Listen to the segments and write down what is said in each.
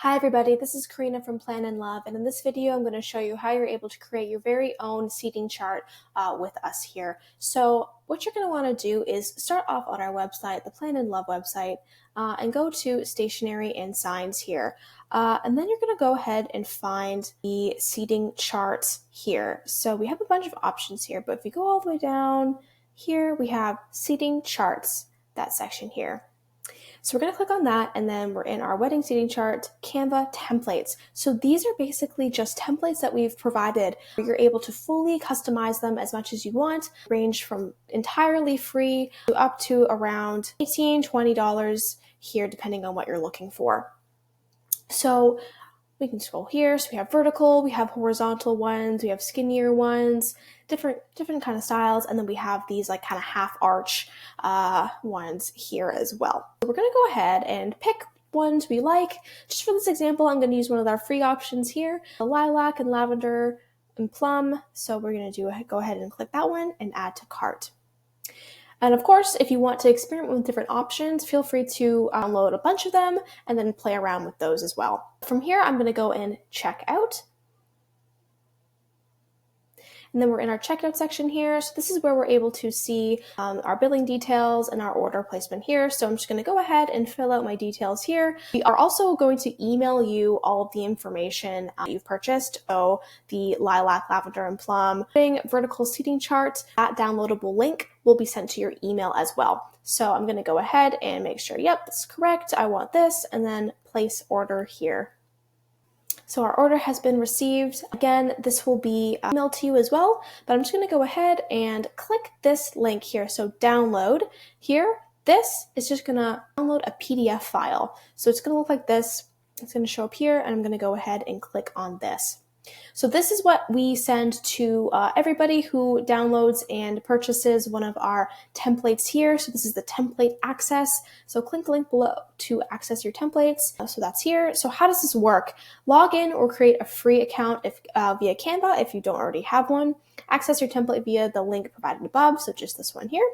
Hi everybody, this is Karina from Planin Love, and in this video I'm going to show you how you're able to create your very own seating chart with us here. So what you're going to want to do is start off on our website, the Planin Love website, and go to stationery and signs here. And then you're going to go ahead and find the seating charts here. So we have a bunch of options here, but if you go all the way down here, we have seating charts, that section here. So we're going to click on that, and then we're in our wedding seating chart, Canva templates. So these are basically just templates that we've provided. You're able to fully customize them as much as you want, range from entirely free to up to around $18, $20 here, depending on what you're looking for. So we can scroll here. So we have vertical, we have horizontal ones, we have skinnier ones, different kind of styles, and then we have these like kind of half arch ones here as well. So we're going to go ahead and pick ones we like. Just for this example, I'm going to use one of our free options here, the lilac and lavender and plum. So we're going to go ahead and click that one and add to cart. And of course, if you want to experiment with different options, feel free to download a bunch of them and then play around with those as well. From here, I'm going to go and check out. And then we're in our checkout section here. So this is where we're able to see our billing details and our order placement here. So I'm just going to go ahead and fill out my details here. We are also going to email you all of the information you've purchased. So the lilac, lavender, and plum vertical seating chart, that downloadable link will be sent to your email as well. So I'm going to go ahead and make sure, yep, that's correct. I want this, and then place order here. So our order has been received. Again, this will be emailed to you as well, but I'm just going to go ahead and click this link here. So download here. This is just going to download a PDF file. So it's going to look like this. It's going to show up here, and I'm going to go ahead and click on this. So this is what we send to everybody who downloads and purchases one of our templates here. So this is the template access. So click the link below to access your templates. So that's here. So how does this work? Log in or create a free account via Canva if you don't already have one. Access your template via the link provided above. So just this one here.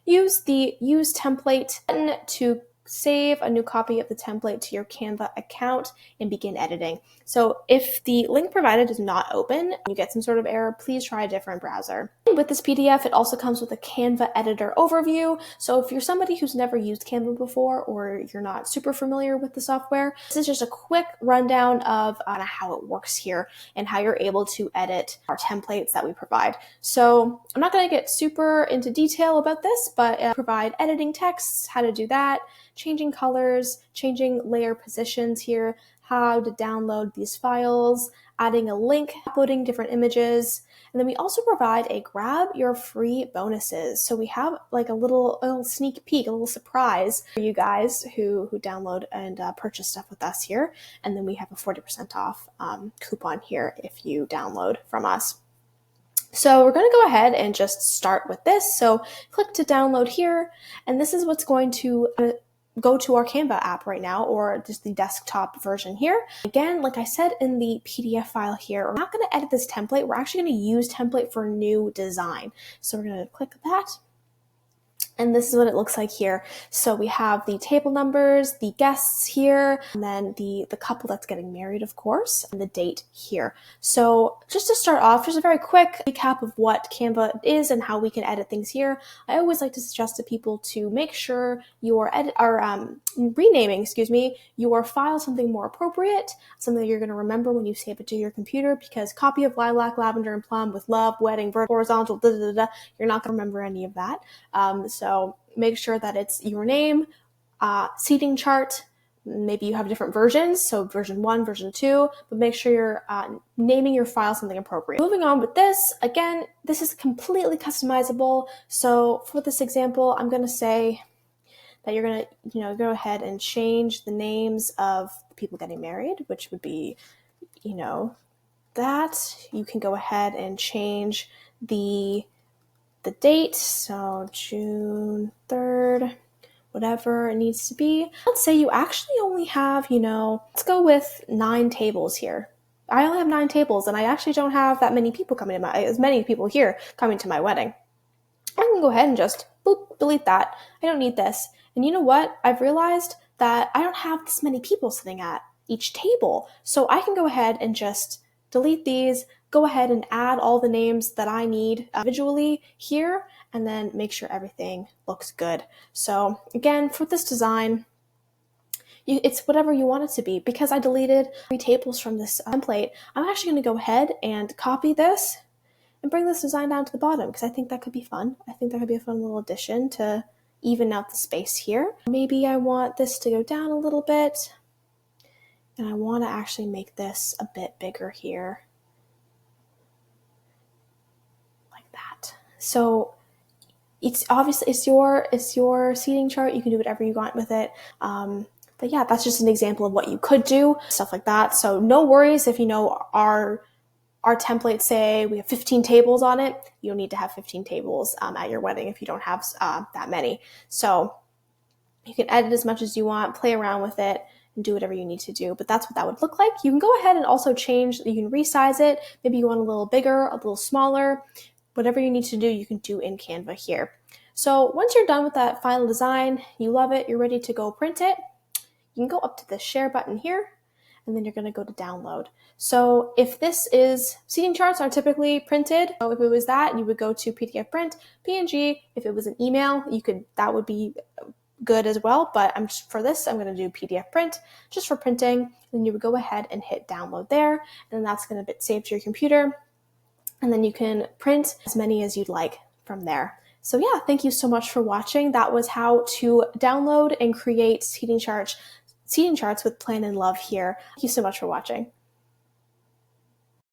Use the Use Template button to save a new copy of the template to your Canva account and begin editing. So if the link provided is not open, you get some sort of error, please try a different browser. With this PDF, it also comes with a Canva editor overview. So if you're somebody who's never used Canva before, or you're not super familiar with the software, this is just a quick rundown of how it works here and how you're able to edit our templates that we provide. So I'm not going to get super into detail about this, but provide editing texts, how to do that, changing colors, changing layer positions here, how to download these files, adding a link, uploading different images. And then we also provide a grab your free bonuses. So we have like a little sneak peek, a little surprise for you guys who download and purchase stuff with us here. And then we have a 40% off coupon here if you download from us. So we're going to go ahead and just start with this. So click to download here, and this is what's going to go to our Canva app right now, or just the desktop version here. Again, like I said in the PDF file here, we're not going to edit this template. We're actually going to use template for new design. So we're going to click that. And this is what it looks like here. So we have the table numbers, the guests here, and then the couple that's getting married, of course, and the date here. So just to start off, just a very quick recap of what Canva is and how we can edit things here. I always like to suggest to people to make sure you're renaming your file something more appropriate, something that you're going to remember when you save it to your computer, because copy of lilac, lavender, and plum with love, wedding, vertical, horizontal, you're not going to remember any of that. So make sure that it's your name, seating chart. Maybe you have different versions, so version 1, version 2, but make sure you're naming your file something appropriate. Moving on with this, again, this is completely customizable. So for this example, I'm going to say that you're going to, go ahead and change the names of the people getting married, which would be, that. You can go ahead and change the date, so June 3rd, whatever it needs to be. Let's say you actually only have, let's go with 9 tables here. I only have 9 tables, and I actually don't have that many people coming to as many people here coming to my wedding. I can go ahead and just boop, delete that. I don't need this. And you know what? I've realized that I don't have this many people sitting at each table. So I can go ahead and just delete these, go ahead and add all the names that I need visually here, and then make sure everything looks good. So again, for this design, it's whatever you want it to be. Because I deleted 3 tables from this template, I'm actually going to go ahead and copy this and bring this design down to the bottom, because I think that could be fun. I think that could be a fun little addition to even out the space here. Maybe I want this to go down a little bit, and I want to actually make this a bit bigger here, like that. So it's obviously it's your seating chart. You can do whatever you want with it. But yeah, that's just an example of what you could do, stuff like that. So no worries if our templates say we have 15 tables on it. You don't need to have 15 tables at your wedding if you don't have that many. So you can edit as much as you want, play around with it, and do whatever you need to do. But that's what that would look like. You can go ahead and also change, you can resize it. Maybe you want a little bigger, a little smaller. Whatever you need to do, you can do in Canva here. So once you're done with that final design, you love it, you're ready to go print it, you can go up to the share button here, and then you're going to go to download. So if this is, seating charts are typically printed. So if it was that, you would go to PDF print, PNG. If it was an email, that would be good as well. But for this, I'm going to do PDF print just for printing. Then you would go ahead and hit download there, and then that's going to save to your computer. And then you can print as many as you'd like from there. So yeah, thank you so much for watching. That was how to download and create seating charts with Planin Love here. Thank you so much for watching.